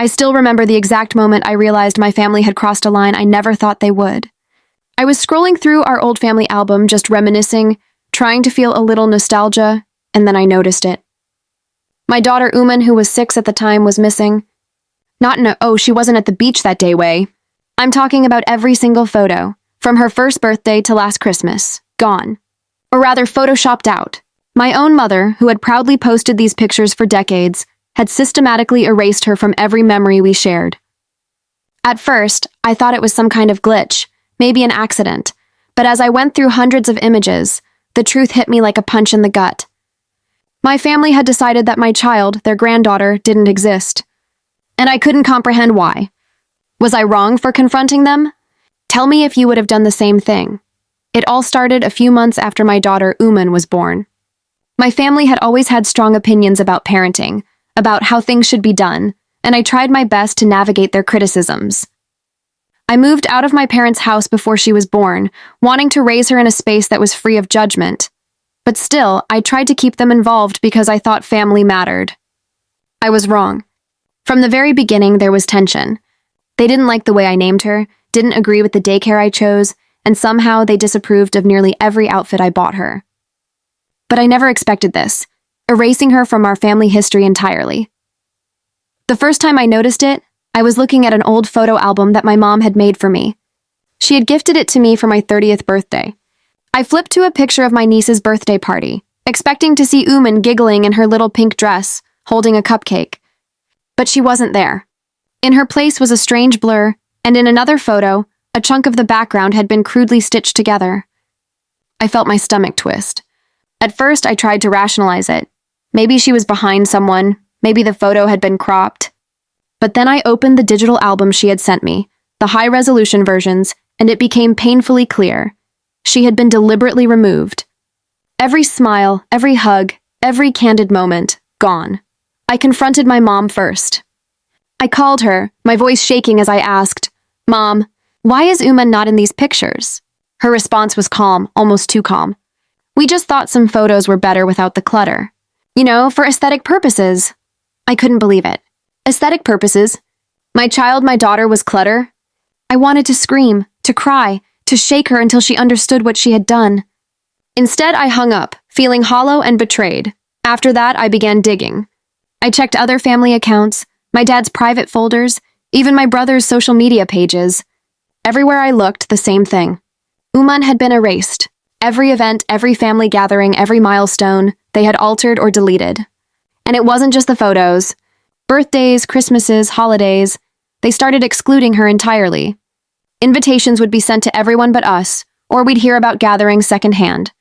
I still remember the exact moment I realized my family had crossed a line I never thought they would. I was scrolling through our old family album, just reminiscing, trying to feel a little nostalgia, and then I noticed it. My daughter Uman, who was 6 at the time, was missing. Not in a, oh, she wasn't at the beach that day way. I'm talking about every single photo, from her first birthday to last Christmas, gone. Or rather, photoshopped out. My own mother, who had proudly posted these pictures for decades, had systematically erased her from every memory we shared. At first, I thought it was some kind of glitch, maybe an accident, but as I went through hundreds of images, the truth hit me like a punch in the gut. My family had decided that my child, their granddaughter, didn't exist. And I couldn't comprehend why. Was I wrong for confronting them? Tell me if you would have done the same thing. It all started a few months after my daughter Uman was born. My family had always had strong opinions about parenting, about how things should be done, and I tried my best to navigate their criticisms. I moved out of my parents' house before she was born, wanting to raise her in a space that was free of judgment. But still, I tried to keep them involved because I thought family mattered. I was wrong. From the very beginning, there was tension. They didn't like the way I named her, didn't agree with the daycare I chose, and somehow they disapproved of nearly every outfit I bought her. But I never expected this, erasing her from our family history entirely. The first time I noticed it, I was looking at an old photo album that my mom had made for me. She had gifted it to me for my 30th birthday. I flipped to a picture of my niece's birthday party, expecting to see Uman giggling in her little pink dress, holding a cupcake. But she wasn't there. In her place was a strange blur, and in another photo, a chunk of the background had been crudely stitched together. I felt my stomach twist. At first, I tried to rationalize it. Maybe she was behind someone, maybe the photo had been cropped. But then I opened the digital album she had sent me, the high-resolution versions, and it became painfully clear. She had been deliberately removed. Every smile, every hug, every candid moment, gone. I confronted my mom first. I called her, my voice shaking as I asked, "Mom, why is Uman not in these pictures?" Her response was calm, almost too calm. "We just thought some photos were better without the clutter. You know, for aesthetic purposes." I couldn't believe it. Aesthetic purposes? My daughter, was clutter? I wanted to scream, to cry, to shake her until she understood what she had done. Instead, I hung up, feeling hollow and betrayed. After that, I began digging. I checked other family accounts, my dad's private folders, even my brother's social media pages. Everywhere I looked, the same thing. Uman had been erased. Every event, every family gathering, every milestone, they had altered or deleted. And it wasn't just the photos. Birthdays, Christmases, holidays, they started excluding her entirely. Invitations would be sent to everyone but us, or we'd hear about gatherings secondhand.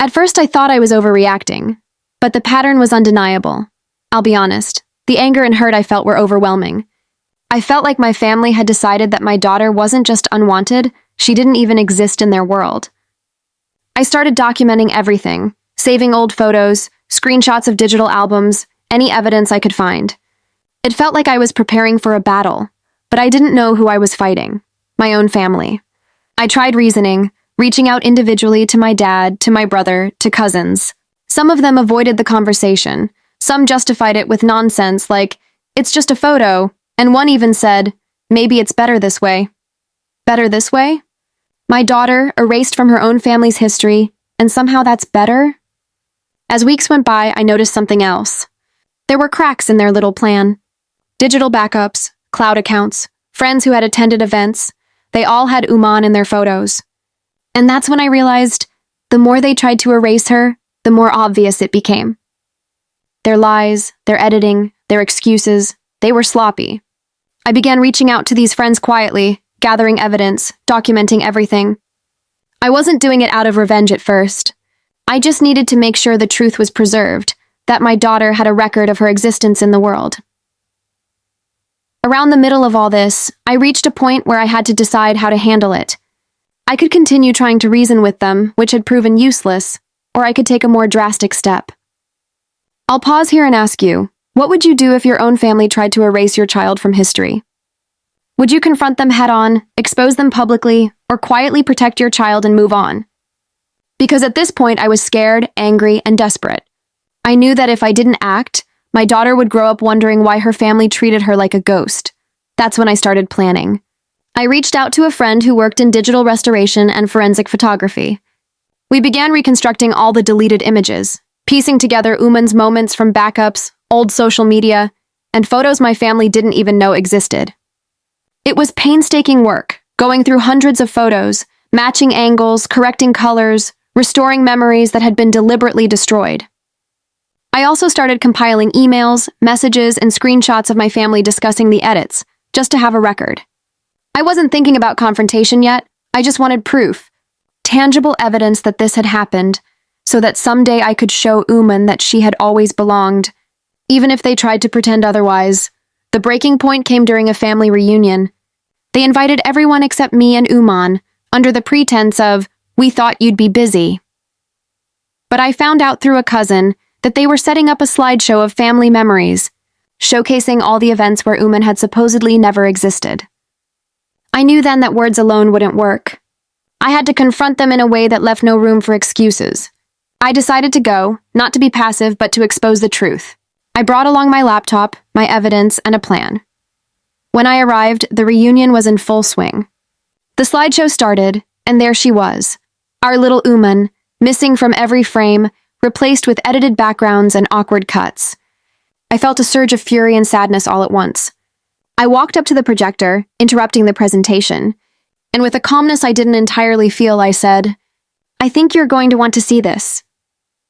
At first I thought I was overreacting, but the pattern was undeniable. I'll be honest, the anger and hurt I felt were overwhelming. I felt like my family had decided that my daughter wasn't just unwanted, she didn't even exist in their world. I started documenting everything, saving old photos, screenshots of digital albums, any evidence I could find. It felt like I was preparing for a battle, but I didn't know who I was fighting. My own family. I tried reasoning, reaching out individually to my dad, to my brother, to cousins. Some of them avoided the conversation. Some justified it with nonsense like, "It's just a photo," and one even said, "Maybe it's better this way." Better this way? My daughter, erased from her own family's history, and somehow that's better? As weeks went by, I noticed something else. There were cracks in their little plan. Digital backups, cloud accounts, friends who had attended events, they all had Uman in their photos. And that's when I realized, the more they tried to erase her, the more obvious it became. Their lies, their editing, their excuses, they were sloppy. I began reaching out to these friends quietly, gathering evidence, documenting everything. I wasn't doing it out of revenge at first. I just needed to make sure the truth was preserved, that my daughter had a record of her existence in the world. Around the middle of all this, I reached a point where I had to decide how to handle it. I could continue trying to reason with them, which had proven useless, or I could take a more drastic step. I'll pause here and ask you, what would you do if your own family tried to erase your child from history? Would you confront them head-on, expose them publicly, or quietly protect your child and move on? Because at this point I was scared, angry, and desperate. I knew that if I didn't act, My daughter would grow up wondering why her family treated her like a ghost. That's when I started planning. I reached out to a friend who worked in digital restoration and forensic photography. We began reconstructing all the deleted images, piecing together Uman's moments from backups, old social media, and photos my family didn't even know existed. It was painstaking work, going through hundreds of photos, matching angles, correcting colors, restoring memories that had been deliberately destroyed. I also started compiling emails, messages, and screenshots of my family discussing the edits, just to have a record. I wasn't thinking about confrontation yet, I just wanted proof, tangible evidence that this had happened, so that someday I could show Uman that she had always belonged, even if they tried to pretend otherwise. The breaking point came during a family reunion. They invited everyone except me and Uman, under the pretense of, "We thought you'd be busy." But I found out through a cousin that they were setting up a slideshow of family memories, showcasing all the events where Uman had supposedly never existed. I knew then that words alone wouldn't work. I had to confront them in a way that left no room for excuses. I decided to go, not to be passive, but to expose the truth. I brought along my laptop, my evidence, and a plan. When I arrived, the reunion was in full swing. The slideshow started, and there she was, our little Uman, missing from every frame, replaced with edited backgrounds and awkward cuts. I felt a surge of fury and sadness all at once. I walked up to the projector, interrupting the presentation, and with a calmness I didn't entirely feel, I said, "I think you're going to want to see this."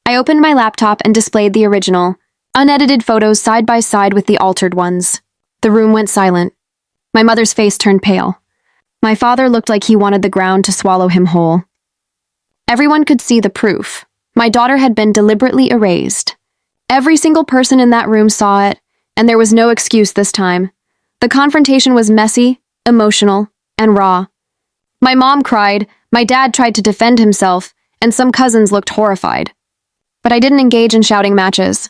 I opened my laptop and displayed the original, unedited photos side by side with the altered ones. The room went silent. My mother's face turned pale. My father looked like he wanted the ground to swallow him whole. Everyone could see the proof. My daughter had been deliberately erased. Every single person in that room saw it, and there was no excuse this time. The confrontation was messy, emotional, and raw. My mom cried, my dad tried to defend himself, and some cousins looked horrified. But I didn't engage in shouting matches.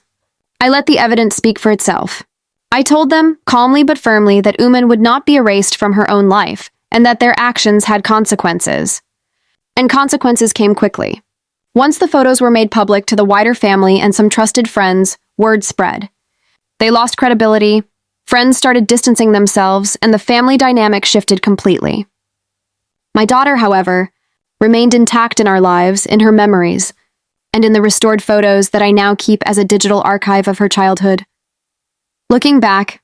I let the evidence speak for itself. I told them, calmly but firmly, that Uman would not be erased from her own life, and that their actions had consequences. And consequences came quickly. Once the photos were made public to the wider family and some trusted friends, word spread. They lost credibility, friends started distancing themselves, and the family dynamic shifted completely. My daughter, however, remained intact in our lives, in her memories, and in the restored photos that I now keep as a digital archive of her childhood. Looking back,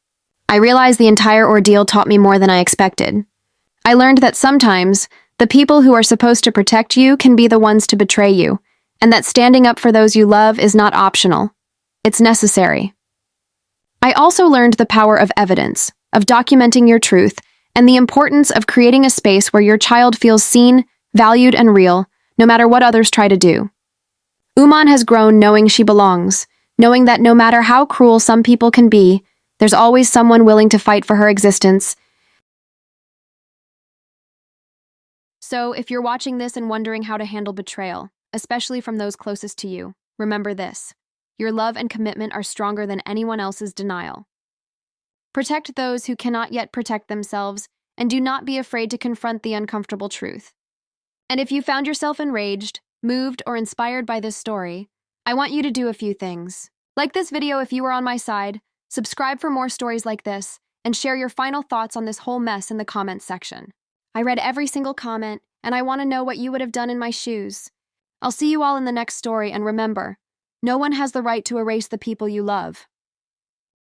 I realized the entire ordeal taught me more than I expected. I learned that sometimes, the people who are supposed to protect you can be the ones to betray you, and that standing up for those you love is not optional. It's necessary. I also learned the power of evidence, of documenting your truth, and the importance of creating a space where your child feels seen, valued, and real, no matter what others try to do. Uman has grown knowing she belongs, knowing that no matter how cruel some people can be, there's always someone willing to fight for her existence. So, if you're watching this and wondering how to handle betrayal, especially from those closest to you, remember this. Your love and commitment are stronger than anyone else's denial. Protect those who cannot yet protect themselves, and do not be afraid to confront the uncomfortable truth. And if you found yourself enraged, moved, or inspired by this story, I want you to do a few things. Like this video if you are on my side, subscribe for more stories like this, and share your final thoughts on this whole mess in the comments section. I read every single comment, and I want to know what you would have done in my shoes. I'll see you all in the next story, and remember, no one has the right to erase the people you love.